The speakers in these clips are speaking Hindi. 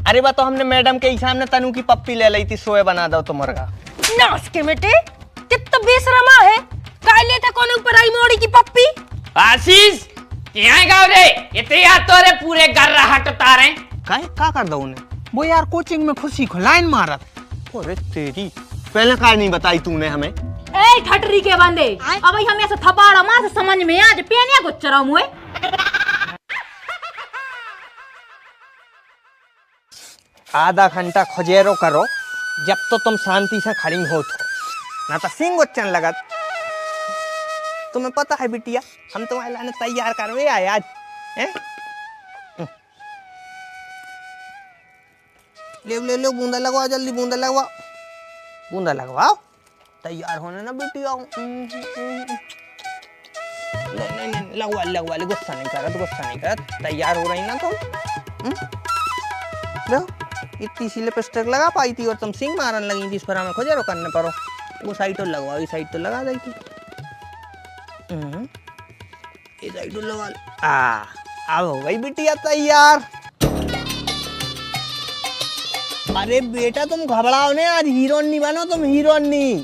अरे बा तो हमने मैडम के सामने तनु की पप्पी ले ली थी, सोए बना दो तो मरगा। नास के बेटे कितना बेशर्मा है, काय लेता कौन ऊपर आई मोड़ी की पप्पी। आशीष यहाँ गाँव रे इतने याद तो रे पूरे घर हट तारे का कर दो उन्हें? वो यार कोचिंग में खुशी को लाइन मारा। अरे तेरी पहले कार नहीं बताई तूने हमें। ए ठटरी के बंदे, अब हमें ऐसा थपाड़ा मार से समझ में आज पेनिया को चराऊ मुए। आधा घंटा खोजेरो करो जब तो तुम शांति से खड़ी हो तो, ना तो सिंह उच्चन लगा। तुम्हें पता है बिटिया, हम तुम्हारे लाने तैयार करवे आए आज हैं? ले लो बूंदा लगवाओ, जल्दी बूंदा लगवाओ, बूंदा लगवाओ, तैयार होने ना बिटिया। नहीं लगवा लगवा ले, गुस्सा नहीं करत, तैयार हो रही ना तुम। लो इतनी सी लिपस्टिक लगा पाई थी और तुम सिंह मारन लगी थी, इस पर हमें खोजेरो करने पड़ो। वो साइड तो लगवाओ, ये साइड तो लगा दी थी, ये साइड तो लगा ले। अब हो गई बिटिया तैयार। अरे बेटा तुम घबराओ ने, आज हीरोइन नहीं बनो तुम, हीरोइन नहीं।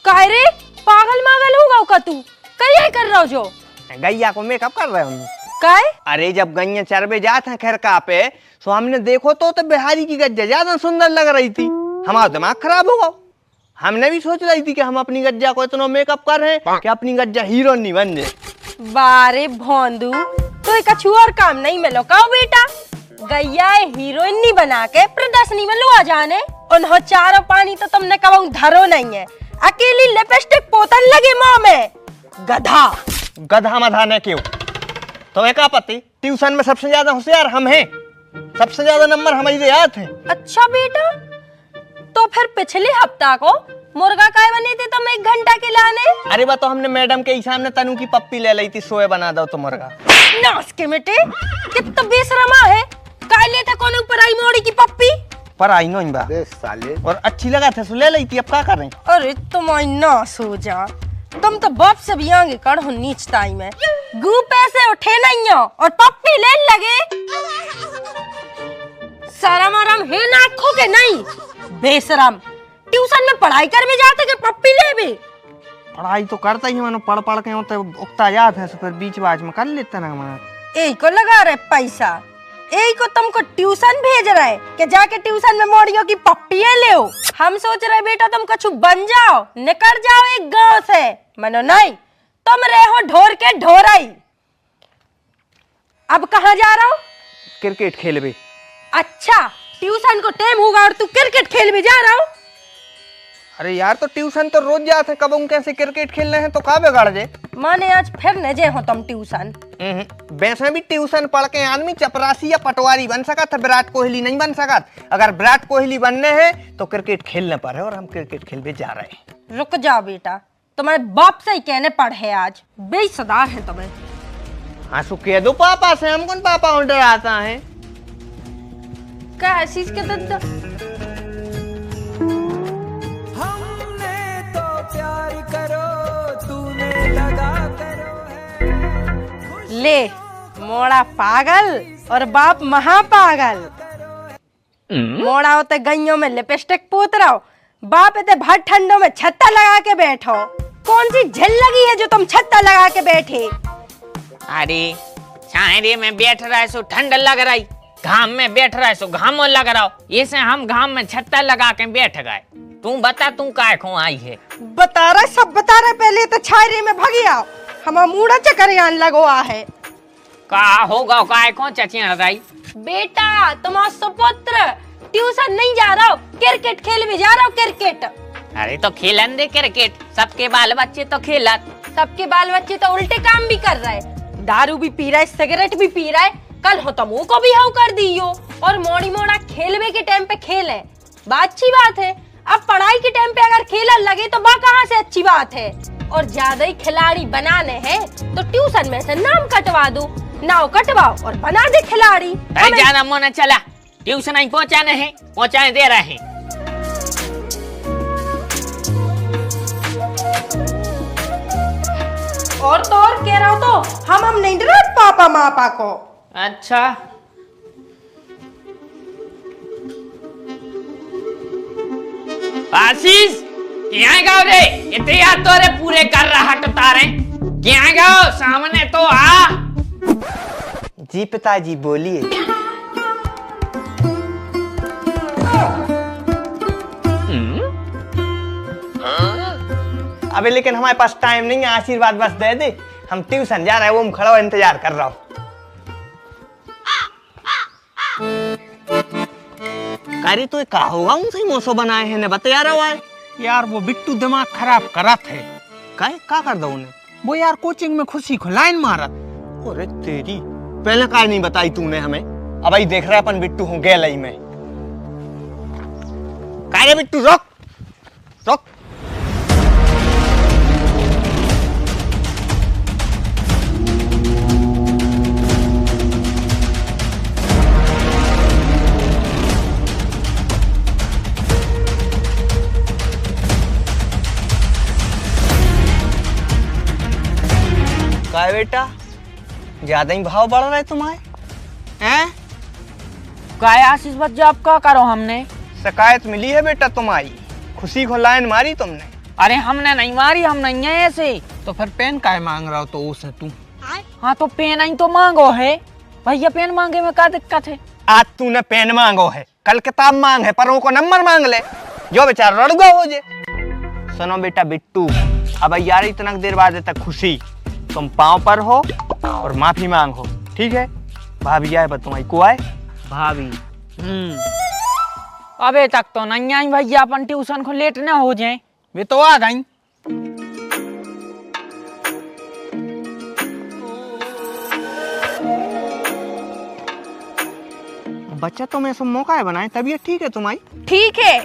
काहे रे पागल मागल होगा का तू, क्या कर रहा हो जो? गैया को मेकअप कर रहे हम। काय? अरे जब गैया चरबे जाते हैं खैर का पे, तो हमने देखो तो बिहारी की गज्जा ज्यादा सुंदर लग रही थी, हमारा दिमाग खराब होगा। हमने भी सोच रही थी कि हम अपनी गज्जा को इतना मेकअप कर रहे हैं कि अपनी गज्जा हीरोइन नहीं बन जाए। बारे भोंदू तो एक कछु और काम नहीं मिलो का बेटा, गैया हीरोइन नहीं बना के प्रदर्शनी में लो आ जाने। उन्हों चारों पानी तो तुमने कब धरो नहीं है, अकेली लिपस्टिक पोतन लगे मुंह में। गधा मधा ने क्यों? तो एक पति ट्यूशन में सबसे ज्यादा होशियार हम हैं, सबसे ज्यादा नंबर हमारे आते हैं। अच्छा बेटा, तो फिर पिछले हफ्ता को मुर्गा काय बने थे तुम 1 घंटा के लाने? अरे बा तो हमने मैडम के सामने तनु की पप्पी ले ली थी, सोए बना दो तो मरगा। नास के बेटे कितना बेशर्मा है, काय लेता कौन ऊपर आई मोड़ी की पप्पी। पर आई नो बा साले, और अच्छी लगा था सो ले ली थी, अब क्या कर रहे हैं? अरे तुम नास हो जा, तुम तो बाप से भी आगे कड़ हो नीच टाइम में, गू पैसे उठे नहीं हो और पप्पी ले लगे। शरम आराम है ना आँखों के नहीं, बेशरम। ट्यूशन में पढ़ाई कर में जाते के पप्पी ले भी। पढ़ाई तो करता ही मानो, पढ़ के होते उगता याद है, फिर बीच बाज में कर लेते ना हमारा। एक को लगा रहे पैसा, एक को तुमको ट्यूशन भेज रहे कि जाके ट्यूशन में मोड़ियों की पप्पियां ले। हम सोच रहे बेटा तुम कुछ बन जाओ, निकल जाओ एक गांव से, मनो नहीं, तुम रहो ढोर के ढोराई। अब कहाँ जा रहा हो? क्रिकेट खेल भी। अच्छा ट्यूशन को टाइम होगा और तू क्रिकेट खेल भी जा रहा हो? अरे यार तो ट्यूशन तो रोज जाते, कब उन कैसे क्रिकेट खेलने हैं तो कहाँ बिगाड़ जे? माने आज फिर न जे हो तुम ट्यूशन। वैसे भी ट्यूशन पढ़ के आदमी चपरासी या पटवारी बन सका था, विराट कोहली नहीं बन सका। अगर विराट कोहली बनने हैं तो क्रिकेट खेलने पर है, और हम क्रिकेट खेलने जा रहे हैं। रुक जाओ बेटा, तुम्हारे बाप से ही कहने पढ़े आज, बेसदार है तुम्हें। हाँ सु कह दो पापा से, हम कौन पापा ऑर्डर आता है? क्या आशीष के दद्दा? हमने तो प्यार करो तूने लगा करो है। ले मोड़ा पागल और बाप महापागल। मोड़ा होते गइयों में लिपस्टिक पोत रहा हो, बाप इतने भर ठंडों में छत्ता लगा के बैठो। कौन सी झल लगी है जो तुम छत्ता लगा के बैठे? अरे छायरे में बैठ रहा है सो ठंड लग रही, घाम में बैठ रहा है सो घाम लग रहा हो, ये से हम घाम में छत्ता लगा के बैठ गए। तू बता तू काय को आई है? बता रहा सब बता रहा, पहले तो छायरे में भगिया हमारा मूड़ा चकरियान लगवा है। का होगा काय को चचिया रही? बेटा तुम्हारा सुपुत्र ट्यूशन नहीं जा रहा हो, क्रिकेट खेल भी जा रहा हो। क्रिकेट अरे तो खेलन दे क्रिकेट, सबके बाल बच्चे तो खेलत। सबके बाल बच्चे तो उल्टे काम भी कर रहे, दारू भी पी रहा है, सिगरेट भी पी रहा है। कल हो तुम को भी हाउ कर दियो, और मोड़ी मोड़ा खेलवे के टाइम पे खेले, बात अच्छी बात है। अब पढ़ाई के टाइम पे अगर खेलन लगे तो बा कहाँ से अच्छी बात है। और ज्यादा ही खिलाड़ी बनाने हैं तो ट्यूशन में से नाम कटवा दो, नाव कटवाओ और बना दे खिलाड़ी। ज्यादा मोना चला, ट्यूशन नहीं पहुँचाने हैं, पहुँचाने दे रहे हैं। और तो और कह रहा हो तो हम नहीं डरा पापा मापा को। अच्छा आशीष क्या गाओ रे इतने याद तो रे पूरे कर रहा हटता रे क्या गाओ सामने तो आ। जी पिताजी बोलिए। अबे लेकिन हमारे पास टाइम नहीं है, आशीर्वाद बस दे दे, हम ट्यूशन जा रहे हैं, वो हम खड़ा हुआ इंतजार कर रहा हूँ। कारी तो का होगा उनसे मौसम बनाए हैं ने बता रहा है यार वो बिट्टू दिमाग खराब करा थे। का कर दो उन्हें? वो यार कोचिंग में खुशी को लाइन मारत। अरे तेरी, पहले का नहीं बताई तूने हमें? अब आई देख रहा है अपन बिट्टू हूँ गैलई में। का रे बिट्टू, रोक रोक। काय बेटा, ज्यादा ही भाव बढ़ रहा है तुम्हारे हैं? काय आशीष बच्चा आप क्या करो हमने? शिकायत मिली है बेटा तुम्हारी, खुशी को लाइन मारी तुमने। अरे हमने नहीं मारी, हम नहीं है ऐसे। तो फिर पेन काय मांग रहा हो तो उसे तू? हाँ तो पेन ही तो मांगो है भैया, पेन मांगे में क्या दिक्कत है? आज तूने पेन मांगो है, कल किताब मांग है, पर को नंबर मांग ले, जो बेचारा रड़गा हो जे। सुनो बेटा बिट्टू, अब यार इतना देर बाद तक खुशी तुम पाँव पर हो और माफी मांगो, ठीक है? भाभी आए तुम्हारी को आए भाभी। अबे तक तो नहीं आई भैया, अपन ट्यूशन को लेट ना हो जाए। वे तो आ गई। बच्चा तो मैं सब मौका है बनाए, तबीयत ठीक है तुम्हारी? ठीक है।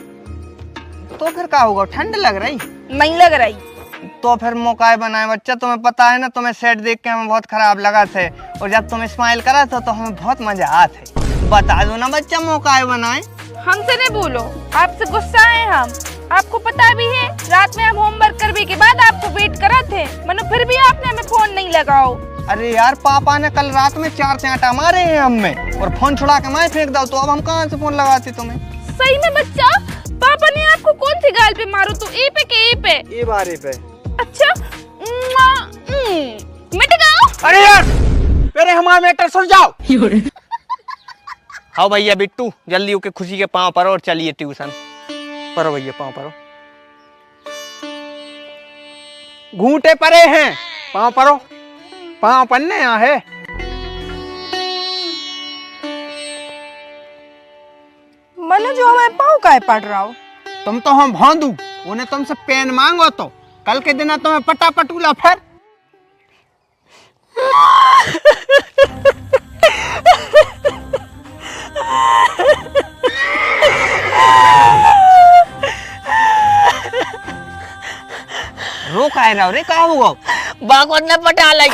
तो फिर क्या होगा, ठंड लग रही? नहीं लग रही। तो फिर मौका बनाए बच्चा, तुम्हें पता है ना, तुम्हें सेट देख के हमें बहुत खराब लगा थे, और जब तुम स्माइल करा था तो हमें बहुत मजा आया था। बता दो ना बच्चा, मौका बनाए। हमसे नहीं बोलो, आपसे गुस्सा है हम। आपको पता भी है रात में हम होमवर्क करने के बाद आपको वेट करा थे, मनो फिर भी आपने हमें फोन नहीं लगाओ। अरे यार, पापा ने कल रात में 4 चांटा मारे हैं हमें, और फोन छुड़ा के मैं फेंक दो, तो अब हम कहाँ से फोन लगाते तुम्हें? सही में बच्चा, पापा ने आपको कौन सी गाल पे मारो? तो ए पे के ए पे? ए बारे पे। अच्छा, मिट गया। अरे यार, मेरे हमारा मैटर सुन जाओ। हाँ भैया बिट्टू, जल्दी होके खुशी के पाँव परो और चलिए ट्यूशन। परो भैया, पाँव परो। घूंटे परे हैं, पाँव परो। पाँव पन्ने यहाँ है। मनो जो हमें पाँव का पड़ रहा हो? तुम तो हम भांदू, उन्हें तुमसे पेन मांगो तो कल के दिन तुम्हें पटा पटूला फिर। रो का रहा रे, का होगा? बागोद ने पटा लाई,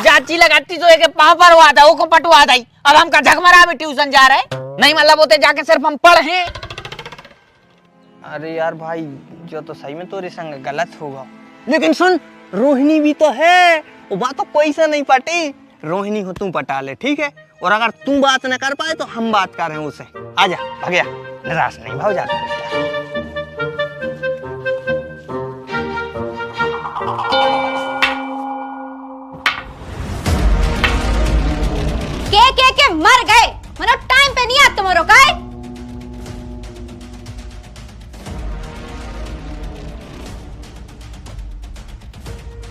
जाची लगाती तो एक पाँव पर हुआ था, वो को पटवा दी। अब हम का झकमरा भी ट्यूशन जा रहे नहीं, मतलब होते जाके सिर्फ हम पढ़े। अरे यार भाई, जो तो सही में तोरे संग गलत होगा, लेकिन सुन, रोहिणी भी तो है, वो बात तो कोई से नहीं पटी। रोहिणी को तू पटा ले, ठीक है? और अगर तू बात न कर पाए तो हम बात कर रहे हैं उसे। आजा, भगया, निराश नहीं भाव जा। के मर गए, मनो टाइम पे नहीं आता तुम्हारो का है?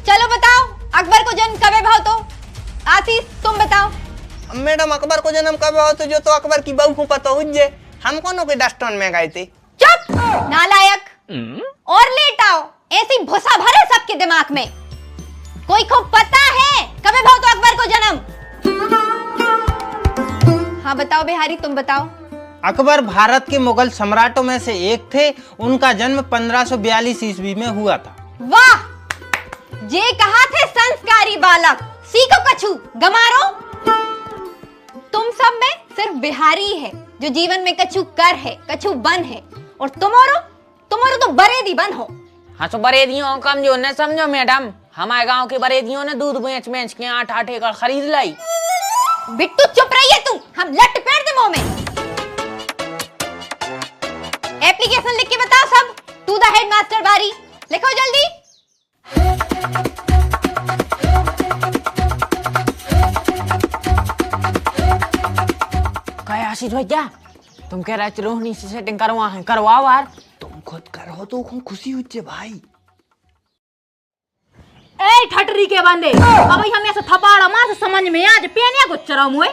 चलो बताओ, अकबर को जन्म कब भाव? तो आशीष तुम बताओ। मैडम, अकबर को जन्म कब हुआ? तो जो तो अकबर की बहू को पता हो जे, हम कौन के डस्टबिन में गए थे? चुप नालायक, और लेट आओ, ऐसी भूसा भरे सबके दिमाग में। कोई को पता है कब भाव तो अकबर को जन्म? हाँ बताओ बिहारी, तुम बताओ। अकबर भारत के मुगल सम्राटों में से एक थे, उनका जन्म 1542 ईस्वी में हुआ था। वाह, जे कहा थे संस्कारी बालक, सीखो कछु गमारो। तुम सब में सिर्फ बिहारी है जो जीवन में कछु कर है, कछु बन है, और तुम्हारो तो बरेदी बन हो। हाँ तो बरेदियों कम जो न समझो मैडम, हमारे गांव के बरेदियों ने दूध बेच बेच के 8 एकड़ खरीद लाई। बिट्टू चुप रहिए तुम, हम लट पेड़ दे मुंह में। एप्लीकेशन लिख के बताओ सब, टू द हेडमास्टर बारी, लिखो जल्दी। क्या आशीष भैया तुम कह रहे रोहिणी से सेटिंग करवाओ यार। तुम खुद करो तो हम खुशी हुई भाई। ए ठटरी के बंदे, अब हमें ऐसा थपाड़ा मार समझ में आज पेनिया को चराऊ मुए।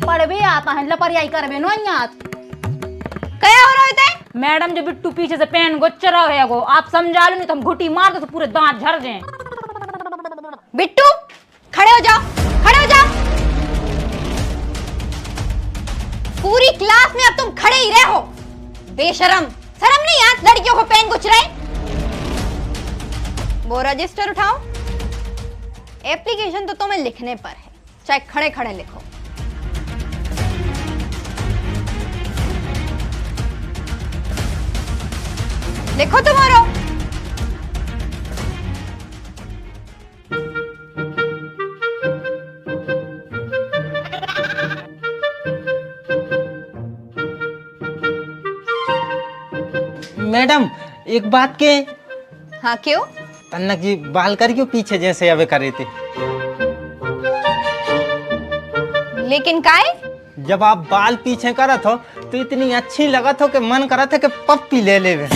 पढ़वे आता है लपरियाई करवे नो याद। क्या हो रहा है? मैडम जो बिट्टू पीछे से पेन को चराव है वो, आप समझा लो नहीं तो हम घुटी मार दो तो पूरे दांत झड़ जाएं। बिट्टू खड़े हो जाओ, खड़े हो जाओ। पूरी क्लास में अब तुम खड़े ही रहो। बेशरम, शर्म नहीं आती लड़कियों को पेन को चुराए। वो रजिस्टर उठाओ। एप्लीकेशन तो तुम्हें लिखने पर है, चाहे खड़े खड़े लिखो। लिखो तुम्हारो। मैडम एक बात के, हाँ क्यों? तन्ना की बाल कर क्यों पीछे जैसे अबे करे थे? लेकिन काय? जब आप बाल पीछे करत हो तो इतनी अच्छी लगत हो कि मन करत है कि पप्पी ले लेवे।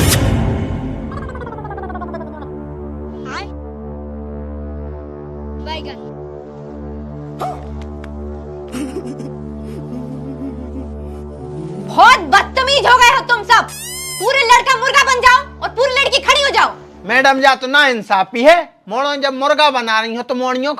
बहुत बदतमीज हो गए हो तुम सब। पूरे लड़का मुर्गा बन जाओ और पूरी लड़की खड़ी हो जाओ। मैडम जा तो ना इंसाफी है, मोड़ो जब मुर्गा बना रही हो तो मोड़ियों